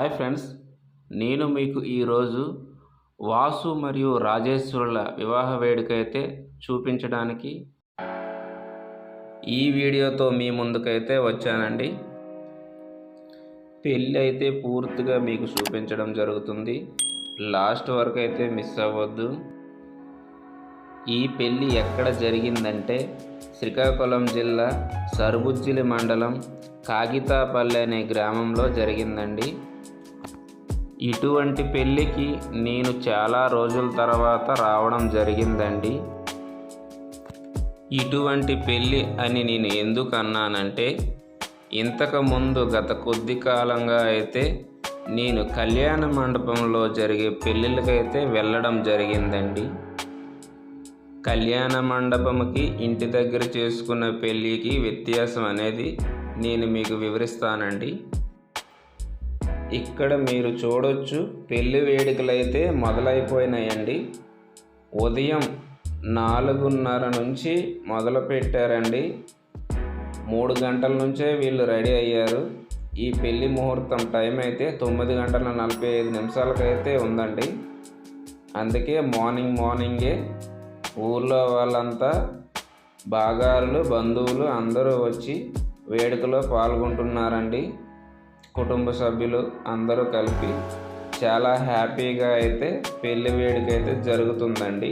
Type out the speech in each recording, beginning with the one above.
Hi friends, నేను మీకు ఈరోజు వాసు మరియు రాజేశ్వరుల వివాహ వేడుక అయితే చూపించడానికి ఈ వీడియోతో మీ ముందుకైతే వచ్చానండి. పెళ్ళి అయితే పూర్తిగా మీకు చూపించడం జరుగుతుంది. లాస్ట్ వరకు అయితే మిస్ అవ్వద్దు. ఈ పెళ్ళి ఎక్కడ జరిగిందంటే శ్రీకాకుళం జిల్లా సరుబుజ్జిలి మండలం కాగితాపల్లి అనే గ్రామంలో జరిగిందండి. ఇటువంటి పెళ్ళికి నేను చాలా రోజుల తర్వాత రావడం జరిగిందండి. ఇటువంటి పెళ్ళి అని నేను ఎందుకు అన్నానంటే, ఇంతకుముందు గత కొద్ది కాలంగా అయితే నేను కళ్యాణ మండపంలో జరిగే పెళ్ళిళ్ళకైతే వెళ్ళడం జరిగిందండి. కళ్యాణ మండపంకి ఇంటి దగ్గర చేసుకున్న పెళ్ళికి వ్యత్యాసం అనేది నేను మీకు వివరిస్తానండి. ఇక్కడ మీరు చూడొచ్చు, పెళ్లి వేడుకలు అయితే మొదలైపోయినాయండి. ఉదయం 4:30 నుంచి మొదలు పెట్టారండి. 3 గంటల నుంచే వీళ్ళు రెడీ అయ్యారు. ఈ పెళ్లి ముహూర్తం టైం అయితే 9 గంటల 45 నిమిషాలకైతే ఉందండి. అందుకే మార్నింగే ఊర్లో వాళ్ళంతా బాగారులు బంధువులు అందరూ వచ్చి వేడుకలో పాల్గొంటున్నారండి. కుటుంబ సభ్యులు అందరూ కలిపి చాలా హ్యాపీగా అయితే పెళ్లి వేడుక అయితే జరుగుతుందండి.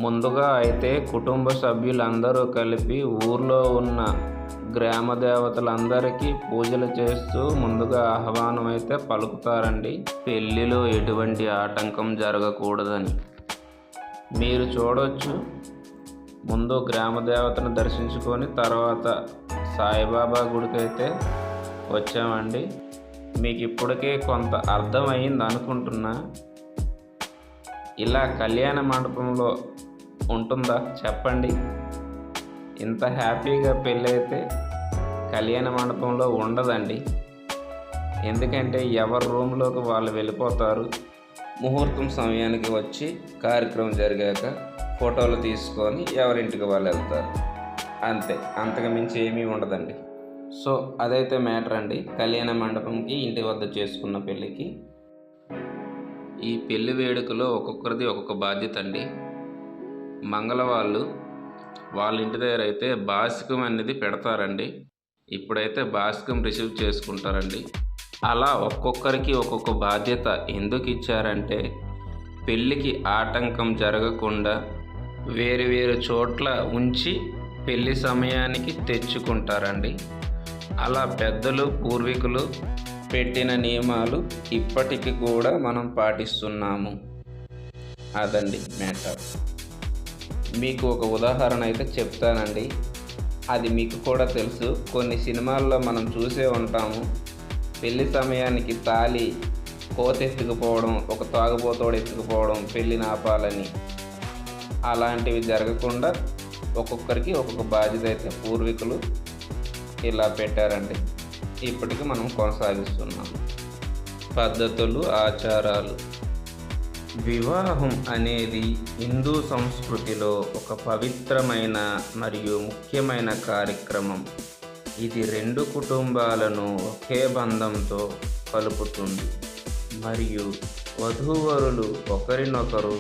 ముందుగా అయితే కుటుంబ సభ్యులందరూ కలిపి ఊర్లో ఉన్న గ్రామ దేవతలందరికీ పూజలు చేస్తూ ముందుగా ఆహ్వానం అయితే పలుకుతారండి. పెళ్లిలో ఎటువంటి ఆటంకం జరగకూడదని. మీరు చూడవచ్చు, ముందు గ్రామ దేవతను దర్శించుకొని తర్వాత సాయిబాబా గుడికి అయితే వచ్చామండి. మీకు ఇప్పటికే కొంత అర్థమైంది అనుకుంటున్నా. ఇలా కళ్యాణ మండపంలో ఉంటుందా చెప్పండి? ఇంత హ్యాపీగా పెళ్ళైతే కళ్యాణ మండపంలో ఉండదండి. ఎందుకంటే ఎవరి రూమ్లోకి వాళ్ళు వెళ్ళిపోతారు. ముహూర్తం సమయానికి వచ్చి కార్యక్రమం జరిగాక ఫోటోలు తీసుకొని ఎవరింటికి వాళ్ళు వెళ్తారు. అంతే, అంతకు మించి ఏమీ ఉండదండి. సో అదైతే మ్యాటర్ అండి. కళ్యాణ మండపంకి ఇంటి వద్ద చేసుకున్న పెళ్ళికి ఈ పెళ్లి వేడుకలో ఒక్కొక్కరిది ఒక్కొక్క బాధ్యత అండి. మంగళవాళ్ళు వాళ్ళ ఇంటి దగ్గర అయితే బాసికం అనేది పెడతారండి. ఇప్పుడైతే బాసికం రిసీవ్ చేసుకుంటారండి. అలా ఒక్కొక్కరికి ఒక్కొక్క బాధ్యత ఎందుకు ఇచ్చారంటే, పెళ్ళికి ఆటంకం జరగకుండా వేరు చోట్ల ఉంచి పెళ్లి సమయానికి తెచ్చుకుంటారండి. అలా పెద్దలు పూర్వీకులు పెట్టిన నియమాలు ఇప్పటికి కూడా మనం పాటిస్తున్నాము. అదండి మ్యాటర్. మీకు ఒక ఉదాహరణ అయితే చెప్తానండి. అది మీకు కూడా తెలుసు, కొన్ని సినిమాల్లో మనం చూసే ఉంటాము. పెళ్లి సమయానికి తాళి కోత ఎత్తుకుపోవడం, ఒక తాగుబోతోడు ఎత్తుకుపోవడం పెళ్ళిని ఆపాలని. అలాంటివి జరగకుండా ఒక్కొక్కరికి ఒక్కొక్క బాధ్యత అయితే పూర్వీకులు ఇలా పెట్టారండి. ఇప్పటికీ మనం కొనసాగిస్తున్నాం. పద్ధతులు, ఆచారాలు. వివాహం అనేది హిందూ సంస్కృతిలో ఒక పవిత్రమైన మరియు ముఖ్యమైన కార్యక్రమం. ఇది 2 కుటుంబాలను ఒకే బంధంతో కలుపుతుంది మరియు వధూవరులు ఒకరినొకరు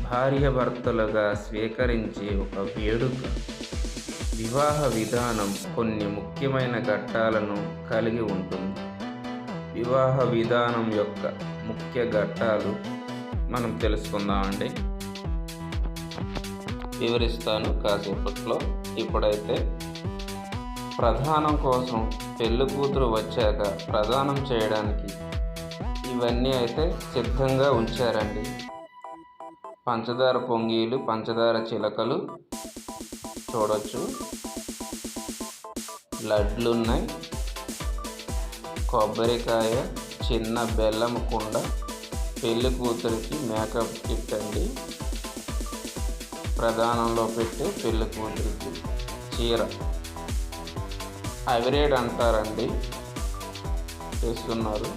భార్యాభర్తలుగా స్వీకరించే ఒక వేడుక. వివాహ విధానం కొన్ని ముఖ్యమైన ఘట్టాలను కలిగి ఉంటుంది. వివాహ విధానం యొక్క ముఖ్య ఘట్టాలు మనం తెలుసుకుందామండి. వివరిస్తాను కాసేపట్లో. ఇప్పుడైతే ప్రధానం కోసం పెళ్లి కూతురు వచ్చాక ప్రదానం చేయడానికి ఇవన్నీ అయితే సిద్ధంగా ఉంచారండి. పంచదార పొంగీలు, పంచదార చిలకలు చూడొచ్చు, లడ్లున్నాయి, కొబ్బరికాయ, చిన్న బెల్లం కుండ, పెళ్లి కూతురికి మేకప్ కిట్ అండి, ప్రధానంలో పెట్టే పెళ్లి కూతురికి చీర, అవిరేడ్ అంటారండి, చేస్తున్నారు.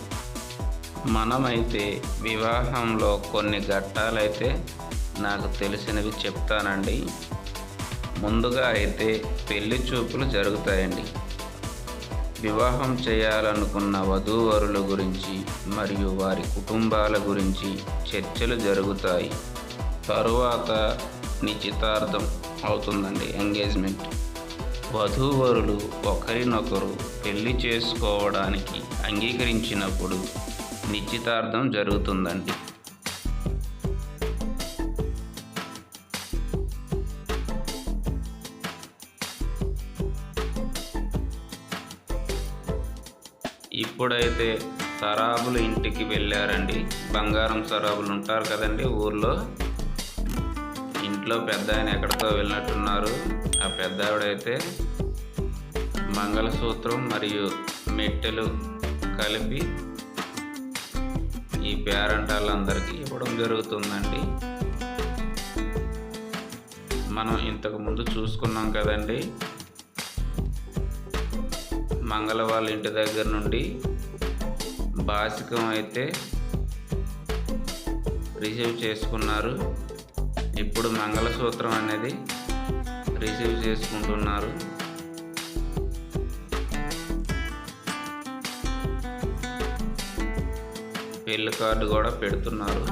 మనమైతే వివాహంలో కొన్ని ఘట్టాలైతే నాకు తెలిసినవి చెప్తానండి. ముందుగా అయితే పెళ్లి చూపులు జరుగుతాయండి. వివాహం చేయాలనుకున్న వధూవరుల గురించి మరియు వారి కుటుంబాల గురించి చర్చలు జరుగుతాయి. తరువాత నిశ్చితార్థం అవుతుందండి, ఎంగేజ్మెంట్. వధూవరులు ఒకరినొకరు పెళ్లి చేసుకోవడానికి అంగీకరించినప్పుడు నిశ్చితార్థం జరుగుతుందండి. ఇప్పుడైతే సరాబులు ఇంటికి వెళ్ళారండి. బంగారం సరాబులు ఉంటారు కదండి ఊర్లో. ఇంట్లో పెద్ద ఆయన ఎక్కడికో వెళ్ళినట్టున్నారు. ఆ పెద్ద ఆవిడైతే మంగళసూత్రం మరియు మెట్టెలు కలిపి ఈ పేరంటాళ్ళందరికీ ఇవ్వడం జరుగుతుందండి. మనం ఇంతకు ముందు చూసుకున్నాం కదండి, మంగళ వాళ్ళ ఇంటి దగ్గర నుండి బాసికం అయితే రిసీవ్ చేసుకున్నారు. ఇప్పుడు మంగళసూత్రం అనేది రిసీవ్ చేసుకుంటున్నారు. పెళ్లి కార్డు కూడా పెడుతున్నారు.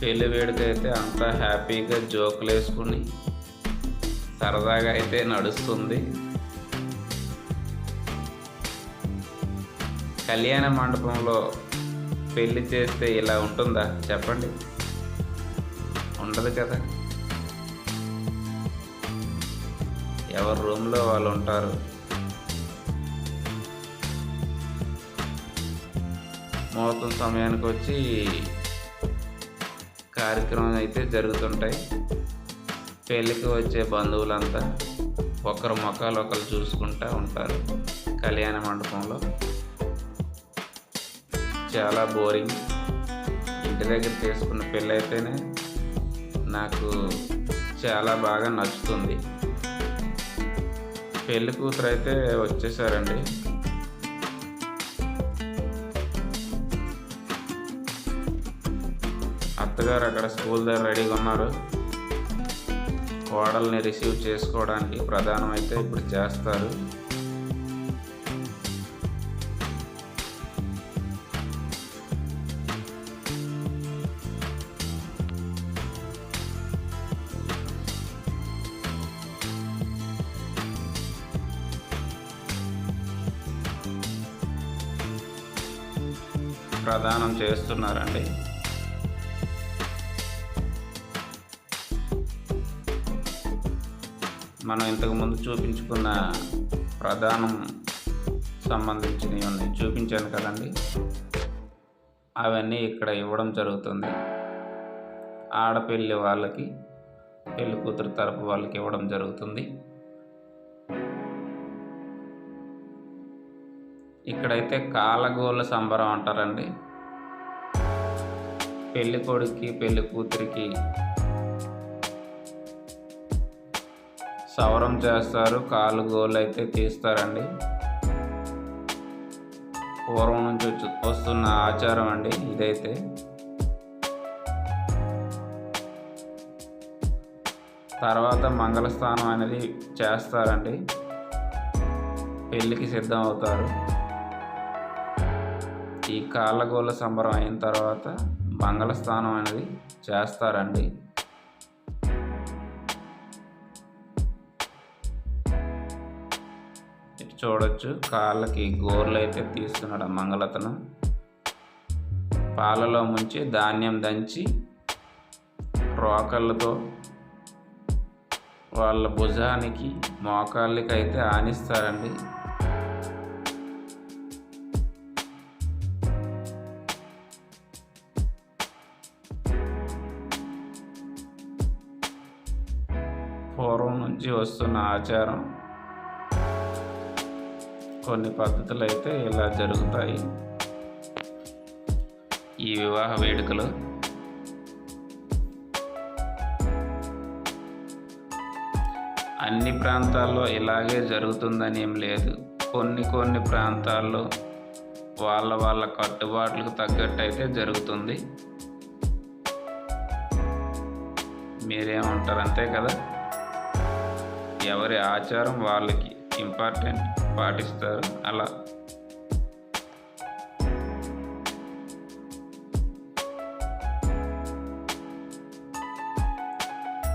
పెళ్లి వేడుక అయితే అంతా హ్యాపీగా జోకులు వేసుకుని సరదాగా అయితే నడుస్తుంది. కళ్యాణ మండపంలో పెళ్లి చేస్తే ఇలా ఉంటుందా చెప్పండి? ఉండదు కదా. ఎవరి రూమ్లో వాళ్ళు ఉంటారు. ముహూర్తం సమయానికి వచ్చి కార్యక్రమం అయితే జరుగుతుంటాయి. పెళ్ళికి వచ్చే బంధువులంతా ఒకరు ముఖాలు ఒకరు చూసుకుంటూ ఉంటారు. కళ్యాణ మండపంలో చాలా బోరింగ్. ఇంటి దగ్గర చేసుకున్న పెళ్ళి అయితేనే నాకు చాలా బాగా నచ్చుతుంది. పెళ్లి కూతురు అయితే వచ్చేసారండి. అత్తగారు అక్కడ స్కూల్ దగ్గర రెడీగా ఉన్నారు. కోడల్ని రిసీవ్ చేసుకోవడానికి ప్రధానం అయితే ఇప్పుడు చేస్తారు. ప్రదానం చేస్తున్నారండి. మనం ఇంతకుముందు చూపించుకున్న ప్రధానం సంబంధించినవి ఉన్నాయి, చూపించాను కదండి. అవన్నీ ఇక్కడ ఇవ్వడం జరుగుతుంది. ఆడపిల్లి వాళ్ళకి, పెళ్లి కూతురు తరపు వాళ్ళకి ఇవ్వడం జరుగుతుంది. ఇక్కడైతే కాలగోళ్ళ సంబరం అంటారండి. పెళ్లి కొడుక్కి పెళ్లి కూతురికి సవరం చేస్తారు, కాలు గోళ్ళు అయితే తీస్తారండి. పూర్వం నుంచి వస్తున్న ఆచారం అండి ఇదైతే. తర్వాత మంగళస్నానం అనేది చేస్తారండి. పెళ్ళికి సిద్ధం అవుతారు. ఈ కాళ్ళగోళ్ళ సంబరం అయిన తర్వాత మంగళస్నానం అనేది చేస్తారండి. చూడొచ్చు, కాళ్ళకి గోర్లు అయితే తీస్తున్నాడు ఆ మంగళతను. పాలలో ముంచి ధాన్యం దంచి రోకళ్ళతో వాళ్ళ భుజానికి మోకాళ్ళకి అయితే ఆనిస్తారండి. పూర్వం నుంచి వస్తున్న ఆచారం. కొన్ని పద్ధతులు అయితే ఇలా జరుగుతాయి ఈ వివాహ వేడుకలు. అన్ని ప్రాంతాల్లో ఇలాగే జరుగుతుందని ఏం లేదు. కొన్ని ప్రాంతాల్లో వాళ్ళ కట్టుబాట్లకు తగ్గట్టు అయితే జరుగుతుంది. మీరేమంటారు? అంతే కదా. ఎవరి ఆచారం వాళ్ళకి ఇంపార్టెంట్, పాటిస్తారు అలా.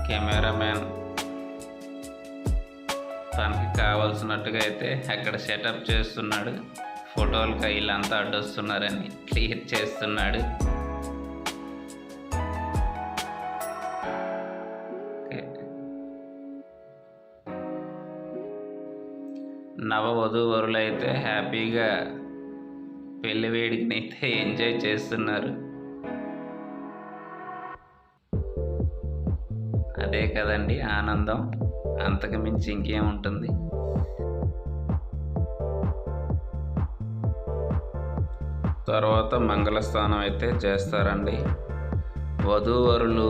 కెమెరామ్యాన్ తనకి కావాల్సినట్టుగా అయితే అక్కడ సెటప్ చేస్తున్నాడు. ఫోటోలకి వీళ్ళంతా అడ్డొస్తున్నారని క్లియర్ చేస్తున్నాడు. నవవధూవరులు అయితే హ్యాపీగా పెళ్లి వేడికని అయితే ఎంజాయ్ చేస్తున్నారు. అదే కదండి ఆనందం, అంతకు మించి ఇంకేముంటుంది. తర్వాత మంగళస్నానం అయితే చేస్తారండి. వధూవరులు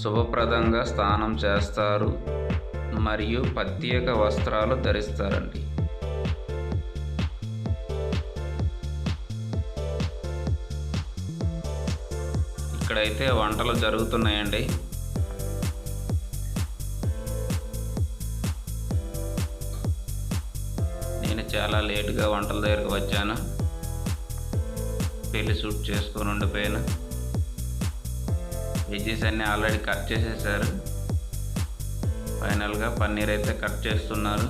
శుభప్రదంగా స్నానం చేస్తారు మరియు ప్రత్యేక వస్త్రాలు ధరిస్తారండి. ఇక్కడైతే వంటలు జరుగుతున్నాయండి. నేను చాలా లేటుగా వంటల దగ్గరికి వచ్చాను. పెళ్లి షూట్ చేసుకొని ఉండిపోయాను. వెజ్జెస్ అన్నీ ఆల్రెడీ కట్ చేసేసారు. ఫైనల్గా పన్నీర్ అయితే కట్ చేస్తున్నారు.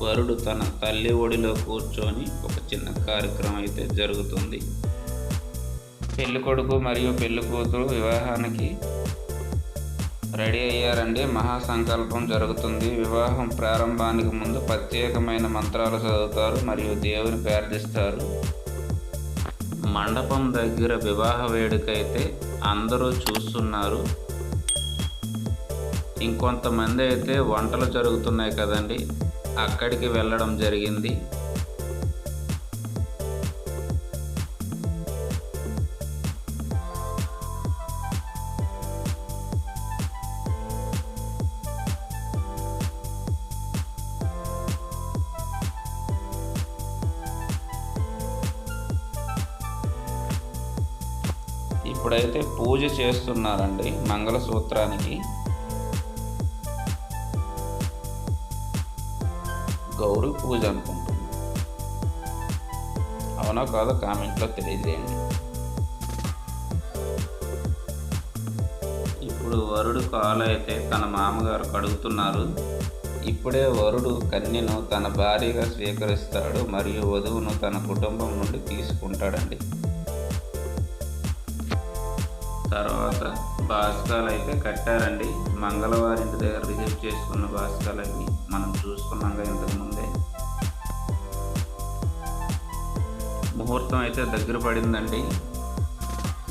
వరుడు తన తల్లి ఒడిలో కూర్చొని ఒక చిన్న కార్యక్రమం అయితే జరుగుతుంది. పెళ్లి కొడుకు మరియు పెళ్లి కూతురు వివాహానికి రెడీ అయ్యారండి. మహాసంకల్పం జరుగుతుంది. వివాహం ప్రారంభానికి ముందు ప్రత్యేకమైన మంత్రాలు చదువుతారు మరియు దేవుని ప్రార్థిస్తారు. మండపం దగ్గర వివాహ వేడుక అయితే అందరూ చూస్తున్నారు. ఇంకొంతమంది అయితే వంటలు జరుగుతున్నాయి కదండి, అక్కడికి వెళ్ళడం జరిగింది. ఇప్పుడైతే పూజ చేస్తున్నారండి మంగళసూత్రానికి. గౌరీ పూజ అనుకుంటుంది. అవునా కాదో కామెంట్లో తెలియజేయండి. ఇప్పుడు వరుడు కాలు అయితే తన మామగారు కడుగుతున్నారు. ఇప్పుడే వరుడు కన్యను తన భార్యగా స్వీకరిస్తాడు మరియు వధువును తన కుటుంబం నుండి తీసుకుంటాడండి. తర్వాత బాస్కాలు అయితే కట్టారండి. మంగళవారింటి దగ్గర రిసీవ్ చేసుకున్న బాస్కాలన్నీ మనం చూసుకున్నాక ఇంతకుముందే. ముహూర్తం అయితే దగ్గర పడిందండి.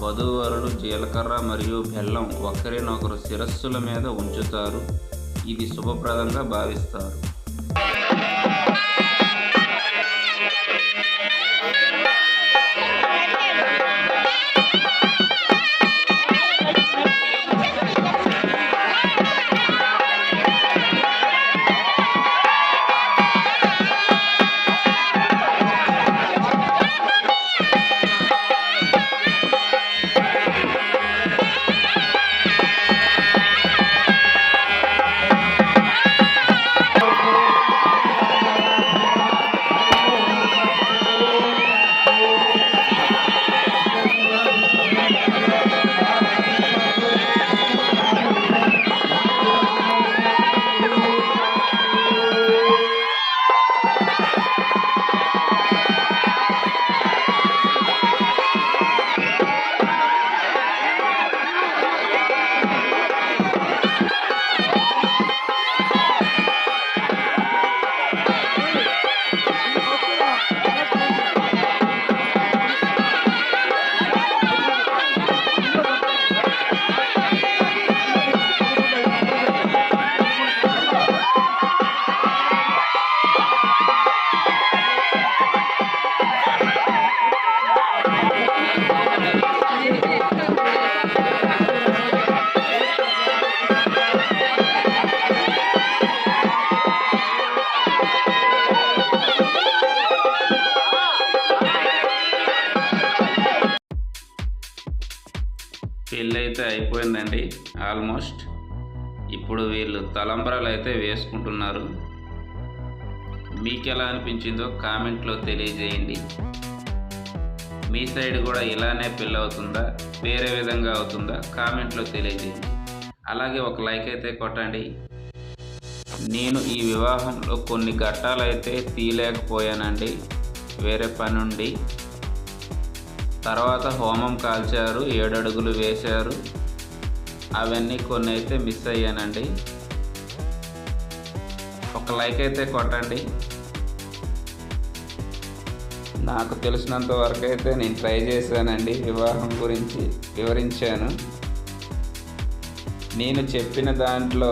వధూవరులు జీలకర్ర మరియు బెల్లం ఒకరినొకరు శిరస్సుల మీద ఉంచుతారు. ఇది శుభప్రదంగా భావిస్తారు. అయిపోయిందండి ఆల్మోస్ట్. ఇప్పుడు వీళ్ళు తలంబ్రాలు అయితే వేసుకుంటున్నారు. మీకు ఎలా అనిపించిందో కామెంట్లో తెలియజేయండి. మీ సైడ్ కూడా ఇలానే పెళ్ళి అవుతుందా, వేరే విధంగా అవుతుందా కామెంట్లో తెలియజేయండి. అలాగే ఒక లైక్ అయితే కొట్టండి. నేను ఈ వివాహంలో కొన్ని ఘట్టాలు అయితే తీయలేకపోయానండి, వేరే పని ఉండి. తర్వాత హోమం కాల్చారు, 7 అడుగులు వేశారు, అవన్నీ కొన్ని అయితే మిస్ అయ్యానండి. ఒక లైక్ అయితే కొట్టండి. నాకు తెలిసినంత వరకు అయితే నేను ట్రై చేశానండి, వివాహం గురించి వివరించాను. నేను చెప్పిన దాంట్లో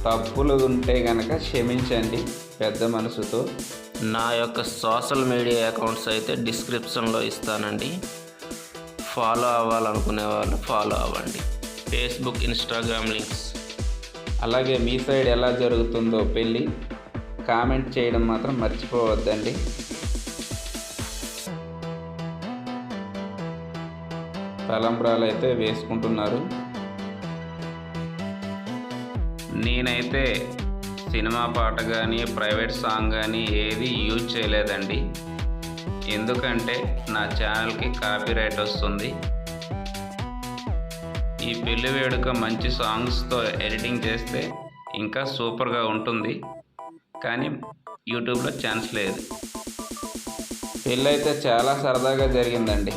తప్పులు ఉంటే కనుక క్షమించండి పెద్ద మనసుతో. నా యొక్క సోషల్ మీడియా అకౌంట్స్ అయితే డిస్క్రిప్షన్లో ఇస్తానండి. ఫాలో అవ్వాలనుకునే వాళ్ళు ఫాలో అవ్వండి. Facebook, Instagram links. అలాగే మీ సైడ్ ఎలా జరుగుతుందో పెళ్ళి కామెంట్ చేయడం మాత్రం మర్చిపోవద్దండి. తలంబ్రాలు అయితే వేసుకుంటున్నారు. నేనైతే సినిమా పాట కానీ ప్రైవేట్ సాంగ్ కానీ ఏది యూజ్ చేయలేదండి. ఎందుకంటే నా ఛానల్కి కాపీరైట్ వస్తుంది. ఈ పెళ్లి వేడుక మంచి సాంగ్స్తో ఎడిటింగ్ చేస్తే ఇంకా సూపర్గా ఉంటుంది, కానీ యూట్యూబ్లో ఛాన్స్ లేదు. పెళ్ళి అయితే చాలా సరదాగా జరిగిందండి.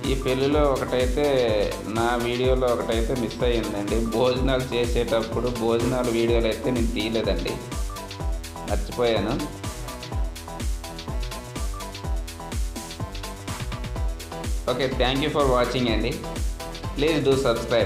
ఈ పెళ్ళిలో ఒకటైతే నా వీడియోలో ఒకటైతే మిస్ అయ్యిందండి. భోజనాలు చేసేటప్పుడు భోజనాలు వీడియోలు అయితే నేను తీయలేదండి, మర్చిపోయాను. Okay, thank you for watching అండి. Please do subscribe.